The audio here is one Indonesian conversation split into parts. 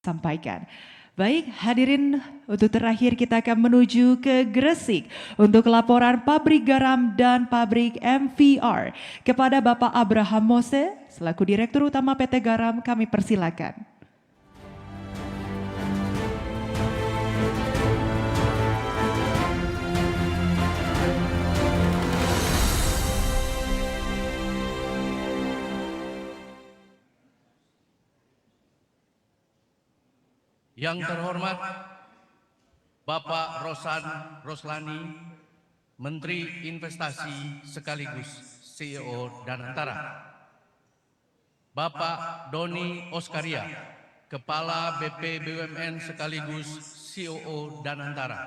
sampaikan. Baik, hadirin, untuk terakhir kita akan menuju ke Gresik untuk laporan pabrik garam dan pabrik MVR. Kepada Bapak Abraham Mose, selaku Direktur Utama PT Garam, kami persilakan. Yang terhormat Bapak Roslani, Menteri Investasi sekaligus CEO Danantara. Bapak Doni Oskaria, Kepala BP BUMN sekaligus COO Danantara.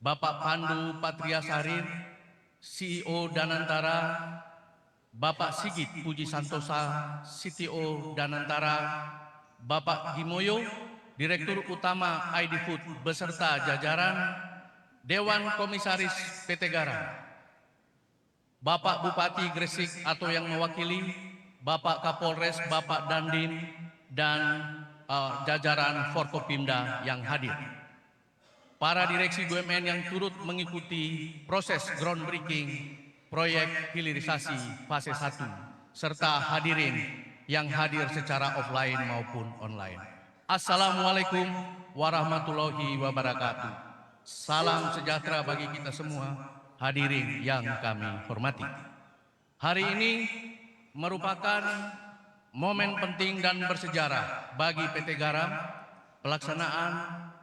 Bapak Pandu Patriasarir, CEO Danantara. Bapak Sigit Puji Santosa, CTO Danantara. Bapak Gimoyo, Direktur Utama ID Food beserta jajaran, Dewan Komisaris PT Garam, Bapak Bupati Gresik atau yang mewakili, Bapak Kapolres, Bapak Dandim, dan jajaran Forkopimda yang hadir. Para direksi BUMN yang turut mengikuti proses groundbreaking proyek hilirisasi fase 1, serta hadirin yang hadir secara offline maupun online. Assalamualaikum warahmatullahi wabarakatuh. Salam sejahtera bagi kita semua, hadirin yang kami hormati. Hari ini merupakan momen penting dan bersejarah bagi PT Garam, pelaksanaan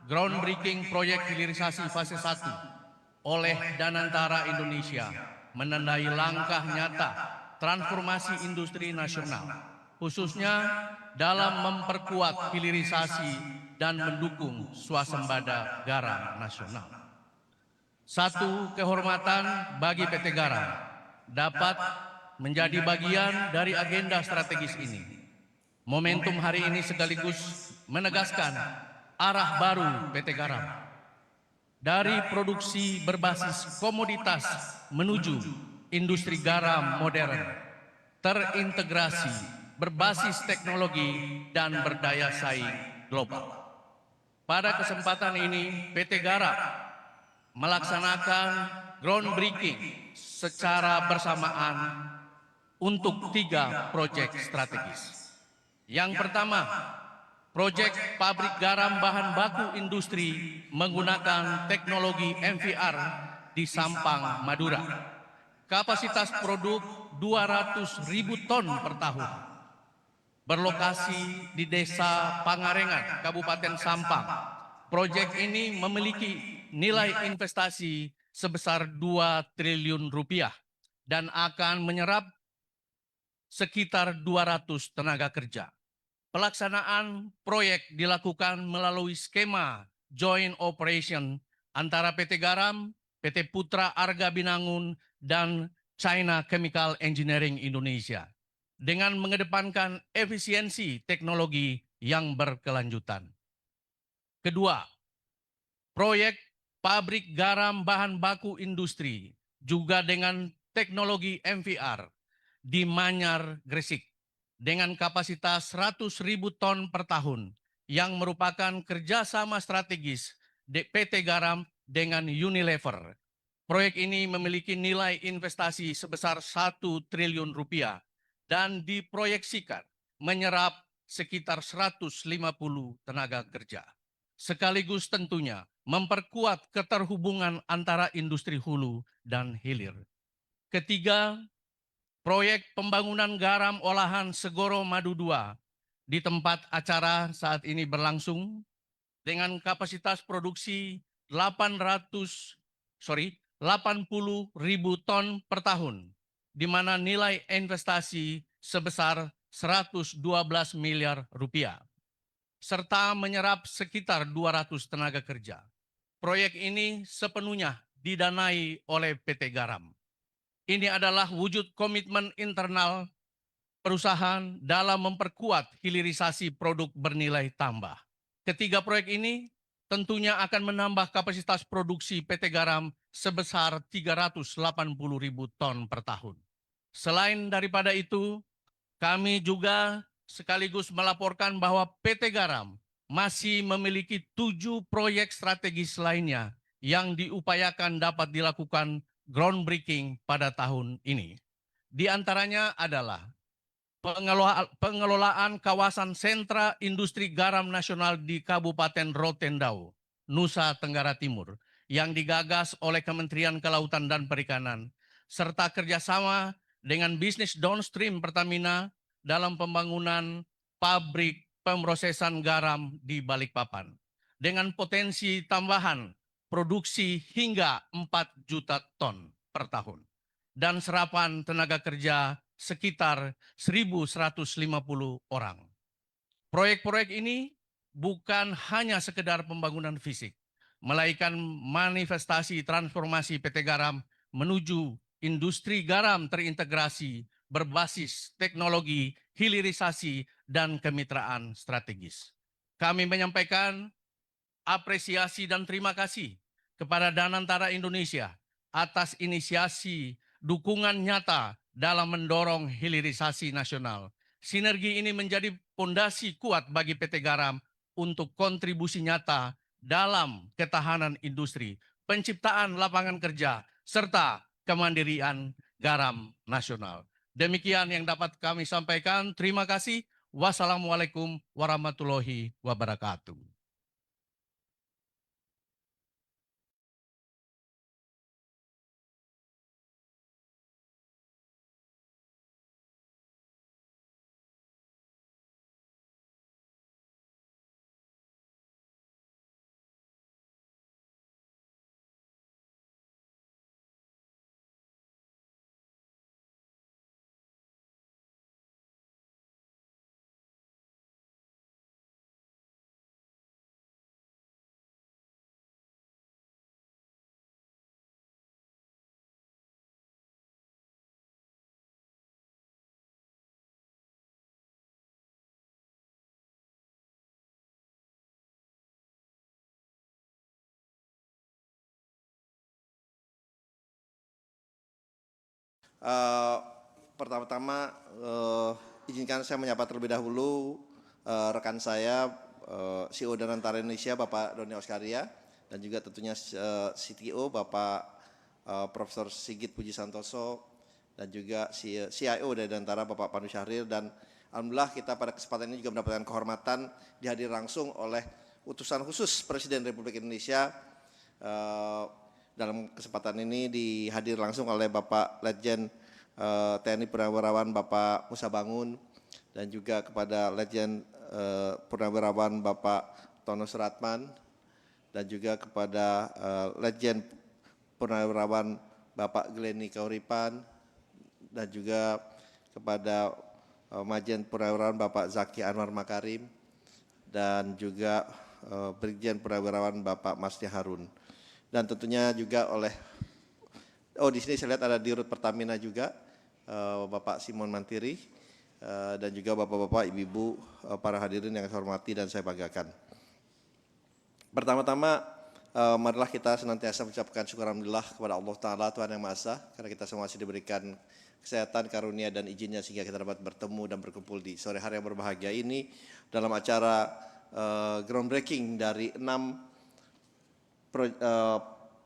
groundbreaking proyek hilirisasi fase 1 oleh Danantara Indonesia menandai langkah nyata transformasi industri nasional, khususnya dalam memperkuat hilirisasi dan mendukung swasembada garam nasional. Satu kehormatan bagi PT Garam dapat menjadi bagian dari agenda strategis ini. Momentum hari ini sekaligus menegaskan arah baru PT Garam dari produksi berbasis komoditas menuju industri garam modern, terintegrasi, berbasis teknologi, dan berdaya saing global. Pada kesempatan ini, PT Garam melaksanakan groundbreaking secara bersamaan untuk 3 proyek strategis. Yang pertama, proyek pabrik garam bahan baku industri menggunakan teknologi MVR di Sampang, Madura. Kapasitas produk 200.000 ton per tahun. Berlokasi di Desa Pangarengan, Kabupaten Sampang. Proyek ini memiliki nilai investasi sebesar 2 triliun rupiah dan akan menyerap sekitar 200 tenaga kerja. Pelaksanaan proyek dilakukan melalui skema joint operation antara PT Garam, PT Putra Arga Binangun, dan China Chemical Engineering Indonesia dengan mengedepankan efisiensi teknologi yang berkelanjutan. Kedua, proyek pabrik garam bahan baku industri juga dengan teknologi MVR di Manyar, Gresik dengan kapasitas 100.000 ton per tahun yang merupakan kerjasama strategis PT Garam dengan Unilever. Proyek ini memiliki nilai investasi sebesar 1 triliun rupiah dan diproyeksikan menyerap sekitar 150 tenaga kerja. Sekaligus tentunya memperkuat keterhubungan antara industri hulu dan hilir. Ketiga, proyek pembangunan garam olahan Segoro Madu 2 di tempat acara saat ini berlangsung dengan kapasitas produksi 80.000 ton per tahun, di mana nilai investasi sebesar 112 miliar rupiah, serta menyerap sekitar 200 tenaga kerja. Proyek ini sepenuhnya didanai oleh PT Garam. Ini adalah wujud komitmen internal perusahaan dalam memperkuat hilirisasi produk bernilai tambah. Ketiga proyek ini tentunya akan menambah kapasitas produksi PT Garam sebesar 380.000 ton per tahun. Selain daripada itu, kami juga sekaligus melaporkan bahwa PT Garam masih memiliki 7 proyek strategis lainnya yang diupayakan dapat dilakukan groundbreaking pada tahun ini. Di antaranya adalah pengelolaan kawasan sentra industri garam nasional di Kabupaten Rotendao, Nusa Tenggara Timur, yang digagas oleh Kementerian Kelautan dan Perikanan, serta kerjasama dengan bisnis downstream Pertamina dalam pembangunan pabrik pemrosesan garam di Balikpapan, dengan potensi tambahan produksi hingga 4 juta ton per tahun, dan serapan tenaga kerja sekitar 1.150 orang. Proyek-proyek ini bukan hanya sekedar pembangunan fisik, melainkan manifestasi transformasi PT Garam menuju industri garam terintegrasi berbasis teknologi, hilirisasi, dan kemitraan strategis. Kami menyampaikan apresiasi dan terima kasih kepada Danantara Indonesia atas inisiasi dukungan nyata dalam mendorong hilirisasi nasional. Sinergi ini menjadi fondasi kuat bagi PT Garam untuk kontribusi nyata dalam ketahanan industri, penciptaan lapangan kerja, serta kemandirian garam nasional. Demikian yang dapat kami sampaikan. Terima kasih. Wassalamualaikum warahmatullahi wabarakatuh. Pertama-tama izinkan saya menyapa terlebih dahulu rekan saya CEO Danantara Indonesia Bapak Doni Oskaria, dan juga tentunya CTO Bapak Profesor Sigit Puji Santoso, dan juga CIO dari Danantara Bapak Pandu Syahrir. Dan alhamdulillah kita pada kesempatan ini juga mendapatkan kehormatan dihadir langsung oleh utusan khusus Presiden Republik Indonesia. Dalam kesempatan ini dihadir langsung oleh Bapak Letjen TNI Purnawirawan Bapak Musa Bangun, dan juga kepada Letjen Purnawirawan Bapak Tono Suratman, dan juga kepada Letjen Purnawirawan Bapak Glenny Kauripan, dan juga kepada Majen Purnawirawan Bapak Zaki Anwar Makarim, dan juga Brigjen Purnawirawan Bapak Masnya Harun. Dan tentunya juga oleh, di sini saya lihat ada Dirut Pertamina juga, Bapak Simon Mantiri, dan juga Bapak-Bapak, Ibu-Ibu, para hadirin yang saya hormati dan saya banggakan. Pertama-tama, marilah kita senantiasa mengucapkan syukur alhamdulillah kepada Allah Ta'ala, Tuhan Yang Maha Esa, karena kita semua masih diberikan kesehatan, karunia, dan izinnya sehingga kita dapat bertemu dan berkumpul di sore hari yang berbahagia ini dalam acara groundbreaking dari 6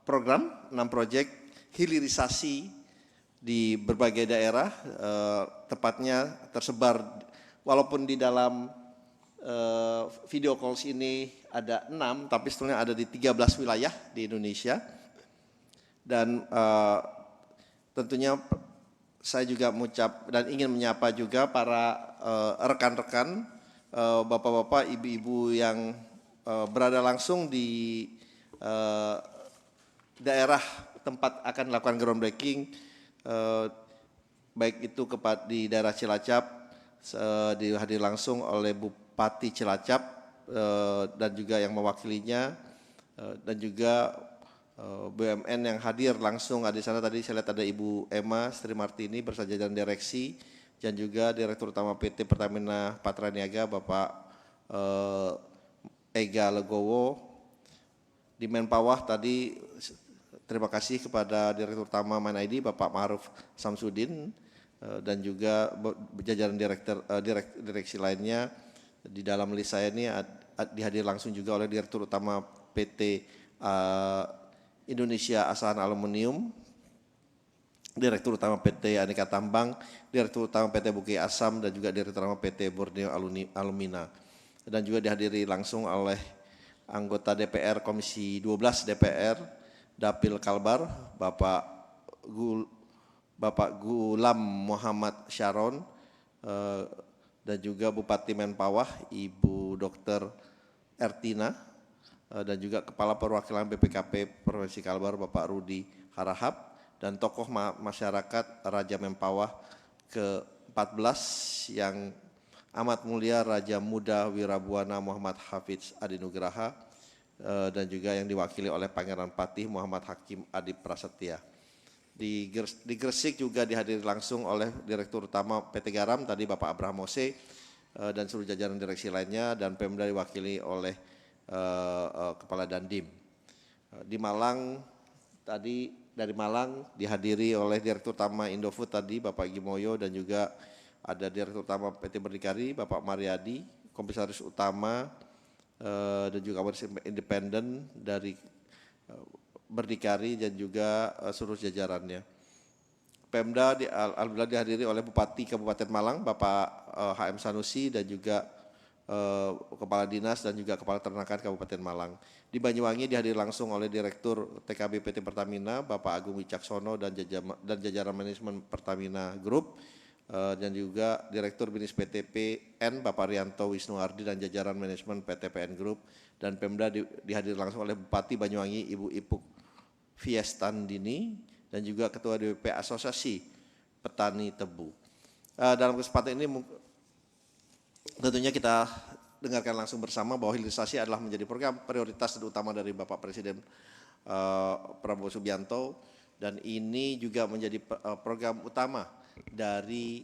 program, 6 proyek hilirisasi di berbagai daerah, tepatnya tersebar, walaupun di dalam video calls ini ada 6, tapi sebetulnya ada di 13 wilayah di Indonesia. Dan tentunya saya juga mengucap dan ingin menyapa juga para rekan-rekan, bapak-bapak, ibu-ibu yang berada langsung di daerah tempat akan melakukan groundbreaking, baik itu di daerah Cilacap, dihadir langsung oleh Bupati Cilacap dan juga yang mewakilinya, dan juga BUMN yang hadir langsung di sana. Tadi saya lihat ada Ibu Emma Sri Martini bersama jajaran direksi, dan juga Direktur Utama PT Pertamina Patraniaga Bapak Ega Legowo. Di Menpawah tadi terima kasih kepada Direktur Utama MindID Bapak Ma'ruf Samsudin, dan juga jajaran direksi lainnya. Di dalam list saya ini dihadiri langsung juga oleh Direktur Utama PT Indonesia Asahan Aluminium, Direktur Utama PT Aneka Tambang, Direktur Utama PT Bukit Asam, dan juga Direktur Utama PT Borneo Alumina. Dan juga dihadiri langsung oleh anggota DPR Komisi 12 DPR Dapil Kalbar, Bapak Gulam Muhammad Sharon, dan juga Bupati Mentawai Ibu Dr. Ertina, dan juga Kepala Perwakilan BPKP Provinsi Kalbar Bapak Rudi Harahap, dan tokoh masyarakat Raja Mempawah ke-14 yang amat mulia Raja Muda Wirabuana Muhammad Hafidz Adi Nugraha, dan juga yang diwakili oleh Pangeran Patih Muhammad Hakim Adi Prasetya. Di Gresik juga dihadiri langsung oleh Direktur Utama PT Garam tadi Bapak Abraham Mose, dan seluruh jajaran direksi lainnya, dan Pemda diwakili oleh Kepala Dandim. Di Malang tadi, dari Malang dihadiri oleh Direktur Utama Indofood tadi Bapak Gimoyo, dan juga ada Direktur Utama PT Berdikari Bapak Mariadi, Komisaris Utama dan juga Komisaris Independen dari Berdikari, dan juga seluruh jajarannya. Pemda alhamdulillah dihadiri oleh Bupati Kabupaten Malang Bapak HM Sanusi, dan juga Kepala Dinas dan juga Kepala Ternakan Kabupaten Malang. Di Banyuwangi dihadiri langsung oleh Direktur TKB PT Pertamina Bapak Agung Wicaksono dan jajaran manajemen Pertamina Group, dan juga Direktur Binis PTPN Bapak Rianto Wisnuardi dan jajaran manajemen PTPN Group. Dan Pemda dihadiri langsung oleh Bupati Banyuwangi Ibu Ipuk Fiestandini, dan juga Ketua DPP Asosiasi Petani Tebu. Dalam kesempatan ini tentunya kita dengarkan langsung bersama bahwa hilirisasi adalah menjadi program prioritas dan utama dari Bapak Presiden Prabowo Subianto, dan ini juga menjadi program utama dari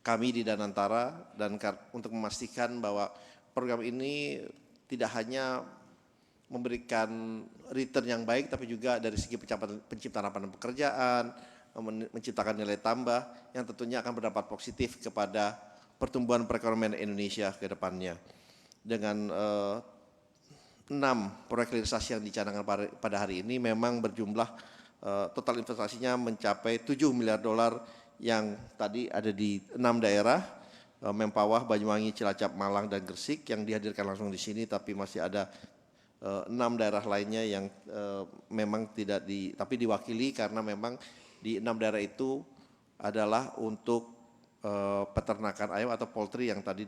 kami di Danantara, dan untuk memastikan bahwa program ini tidak hanya memberikan return yang baik, tapi juga dari segi penciptaan lapangan pekerjaan, menciptakan nilai tambah yang tentunya akan berdampak positif kepada pertumbuhan perekonomian Indonesia ke depannya. Dengan 6 proyek hilirisasi yang dicanangkan pada hari ini memang berjumlah total investasinya mencapai 7 miliar dolar yang tadi ada di 6 daerah, Mempawah, Banyuwangi, Cilacap, Malang, dan Gresik yang dihadirkan langsung di sini, tapi masih ada 6 daerah lainnya yang memang tidak tapi diwakili karena memang di 6 daerah itu adalah untuk peternakan ayam atau poultry yang tadi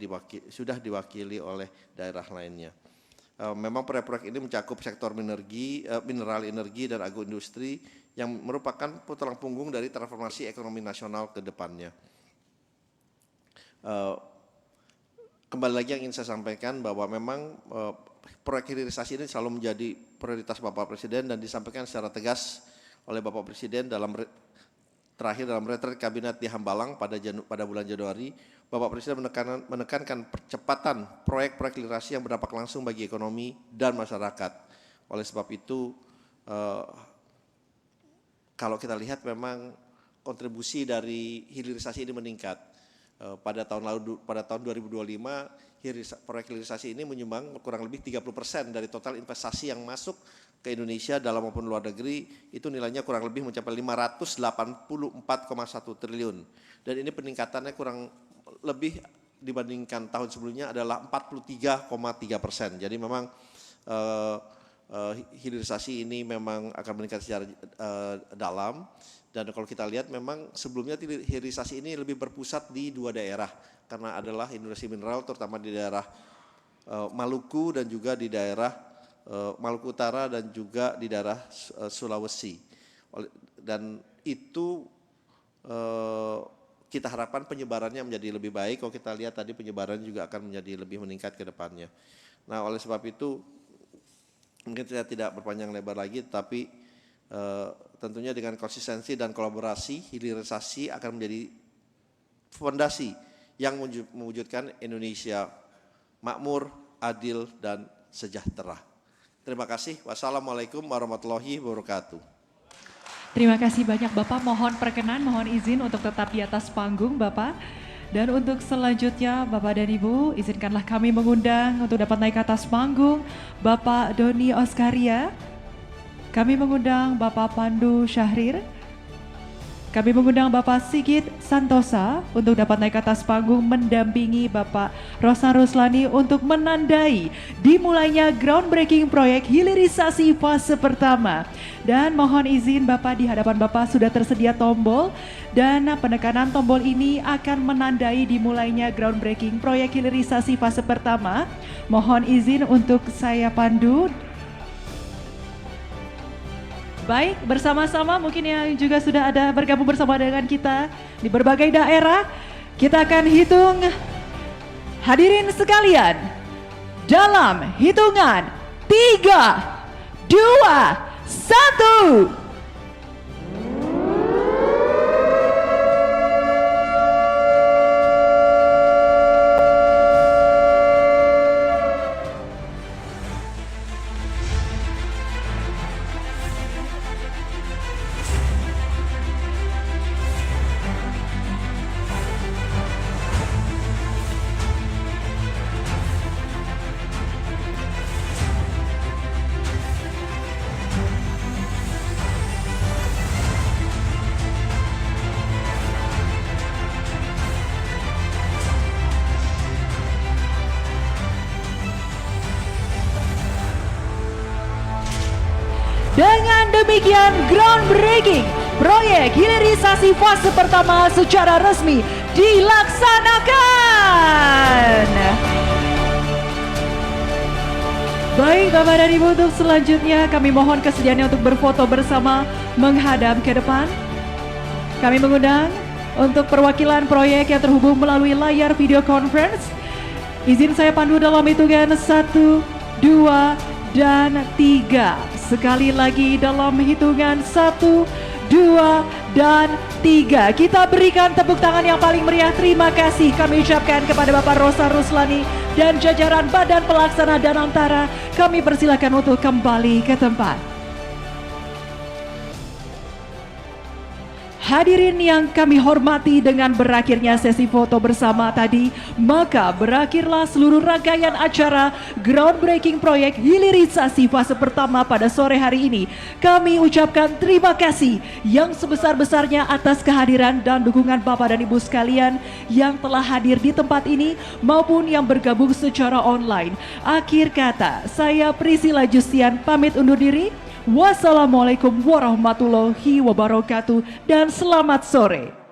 sudah diwakili oleh daerah lainnya. Memang proyek-proyek ini mencakup sektor mineral energi dan agroindustri yang merupakan tulang punggung dari transformasi ekonomi nasional ke depannya. Kembali lagi yang ingin saya sampaikan bahwa memang proyek hilirisasi ini selalu menjadi prioritas Bapak Presiden dan disampaikan secara tegas oleh Bapak Presiden terakhir dalam retret kabinet di Hambalang pada bulan Januari. Bapak Presiden menekankan percepatan proyek-proyek hilirisasi yang berdampak langsung bagi ekonomi dan masyarakat. Oleh sebab itu, kalau kita lihat memang kontribusi dari hilirisasi ini meningkat. Pada tahun 2025, proyek hilirisasi ini menyumbang kurang lebih 30% dari total investasi yang masuk ke Indonesia dalam maupun luar negeri, itu nilainya kurang lebih mencapai 584,1 triliun. Dan ini peningkatannya kurang lebih dibandingkan tahun sebelumnya adalah 43,3%. Jadi memang hilirisasi ini memang akan meningkat secara dalam. Dan kalau kita lihat memang sebelumnya hilirisasi ini lebih berpusat di 2 daerah, karena adalah industri mineral terutama di daerah Maluku dan juga di daerah Maluku Utara dan juga di daerah Sulawesi. Dan itu kita harapkan penyebarannya menjadi lebih baik. Kalau kita lihat tadi penyebaran juga akan menjadi lebih meningkat ke depannya. Nah, oleh sebab itu mungkin saya tidak berpanjang lebar lagi, tapi tentunya dengan konsistensi dan kolaborasi, hilirisasi akan menjadi fondasi yang mewujudkan Indonesia makmur, adil, dan sejahtera. Terima kasih. Wassalamualaikum warahmatullahi wabarakatuh. Terima kasih banyak Bapak, mohon perkenan, mohon izin untuk tetap di atas panggung Bapak. Dan untuk selanjutnya Bapak dan Ibu, izinkanlah kami mengundang untuk dapat naik ke atas panggung Bapak Doni Oskaria. Kami mengundang Bapak Pandu Syahrir. Kami mengundang Bapak Sigit Santosa untuk dapat naik ke atas panggung mendampingi Bapak Rosan Ruslani untuk menandai dimulainya groundbreaking proyek hilirisasi fase pertama. Dan mohon izin Bapak, di hadapan Bapak sudah tersedia tombol dan penekanan tombol ini akan menandai dimulainya groundbreaking proyek hilirisasi fase pertama. Mohon izin untuk saya pandu. Baik, bersama-sama mungkin yang juga sudah ada bergabung bersama dengan kita di berbagai daerah. Kita akan hitung hadirin sekalian dalam hitungan 3, 2, 1. Dengan demikian groundbreaking proyek hilirisasi fase pertama secara resmi dilaksanakan. Baik Bapak dan Ibu, untuk selanjutnya kami mohon kesediaannya untuk berfoto bersama menghadap ke depan. Kami mengundang untuk perwakilan proyek yang terhubung melalui layar video conference. Izin saya pandu dalam hitungan 1, 2, dan 3. Sekali lagi dalam hitungan 1, 2, dan 3. Kita berikan tepuk tangan yang paling meriah. Terima kasih kami ucapkan kepada Bapak Rosan Ruslani dan jajaran Badan Pelaksana Danantara. Kami persilakan untuk kembali ke tempat. Hadirin yang kami hormati, dengan berakhirnya sesi foto bersama tadi, maka berakhirlah seluruh rangkaian acara groundbreaking proyek hilirisasi fase pertama pada sore hari ini. Kami ucapkan terima kasih yang sebesar-besarnya atas kehadiran dan dukungan Bapak dan Ibu sekalian yang telah hadir di tempat ini maupun yang bergabung secara online. Akhir kata, saya Priscilla Justian pamit undur diri. Wassalamualaikum warahmatullahi wabarakatuh dan selamat sore.